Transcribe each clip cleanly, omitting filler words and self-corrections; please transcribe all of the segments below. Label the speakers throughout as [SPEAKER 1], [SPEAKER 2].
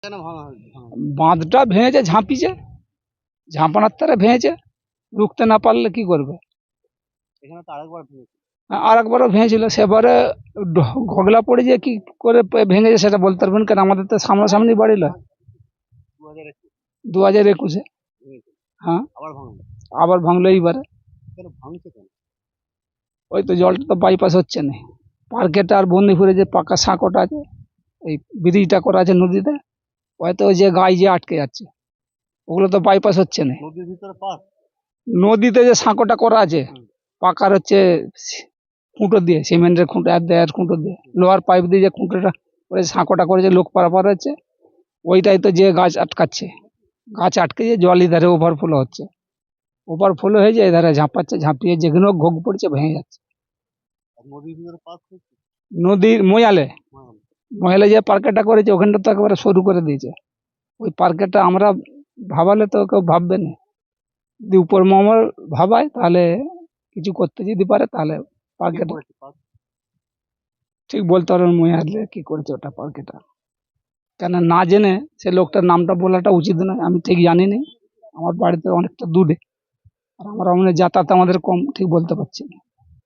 [SPEAKER 1] কেন ভাঙা
[SPEAKER 2] বাঁধটা ভেঙেছে, ঝাঁপিছে, ঝাঁপানোর তারে ভেঙেছে, রুখতে না পারলে কি করবে।
[SPEAKER 1] এখানে তো আরেকবার ভেঙেছে।
[SPEAKER 2] আর একবারও ভেঙেছিল, সেবারে ঘগলা পড়ে যে কি করে ভেঙেছে সেটা বলতে পারবেন, কেন আমাদের তো সামনাসামনি বাড়ি নয়। 2021
[SPEAKER 1] ভেঙেছে,
[SPEAKER 2] হ্যাঁ,
[SPEAKER 1] আবার ভাঙলো।
[SPEAKER 2] আবার ভাঙলো এইবারে।
[SPEAKER 1] কেন ভাঙছে কেন?
[SPEAKER 2] ওই তো জলটা তো বাইপাস হচ্ছে না, পার্কেটা আর বন্দিপুরে যে পাকা সাঁকোটা আছে, এই ব্রিজটা করা আছে নদীতে, হয়তো ওই যে গায়ে যে আটকে যাচ্ছে, ওগুলো তো বাইপাস হচ্ছে না।
[SPEAKER 1] নদীর ভিতরে পাস
[SPEAKER 2] নদীতে যে সাঁকোটা করা আছে পাকার হচ্ছে খুঁটো দিয়ে, সিমেন্টের খুঁটো, আর দেয়ার খুঁটো দিয়ে, লোহার পাইপ দিয়ে যে খুঁটোটা করে সাঁকোটা করেছে লোক পারাপার হচ্ছে, ওইটাই তো যে গাছ আটকাচ্ছে, গাছ আটকে যে জল এধারে ওভারফ্লো হচ্ছে, ওভারফ্লো হয়ে যায় এধারে ঝাঁপাচ্ছে, ঝাঁপিয়ে যেগুলো ঘোগ পড়ছে ভেঙে যাচ্ছে।
[SPEAKER 1] নদীর ভিতরে পাস হচ্ছে
[SPEAKER 2] নদীর ময়ালে যে পার্কেটা করেছে ওখানটা তো একেবারে সরু করে দিয়েছে, ওই পার্কেটা আমরা ভাবালে তো কেউ ভাববে না, যদি উপর মহল ভাবায় তাহলে কিছু করতে যদি পারে তাহলে পার্কেটা ঠিক বলতে পারবেন মহিলা কি করেছে ওটা পার্কেটা, কেন না জেনে সে লোকটার নামটা বলাটা উচিত নয়, আমি ঠিক জানি না, আমার বাড়িতে অনেকটা দূরে, আর আমরা যাতায়াত আমাদের কম, ঠিক বলতে পারছি না।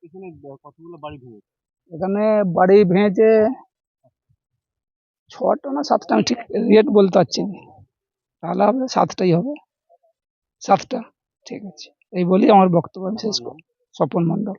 [SPEAKER 1] এখানে কতগুলো বাড়ি ভেঙেছে?
[SPEAKER 2] এখানে বাড়ি ভেঙেছে 6টা না 7টা, আমি ঠিক রেট বলতে পারছি না, তাহলে হবে 7টাই হবে, 7টা। ঠিক আছে, এই বলি আমার বক্তব্য শেষ করি। স্বপন মণ্ডল।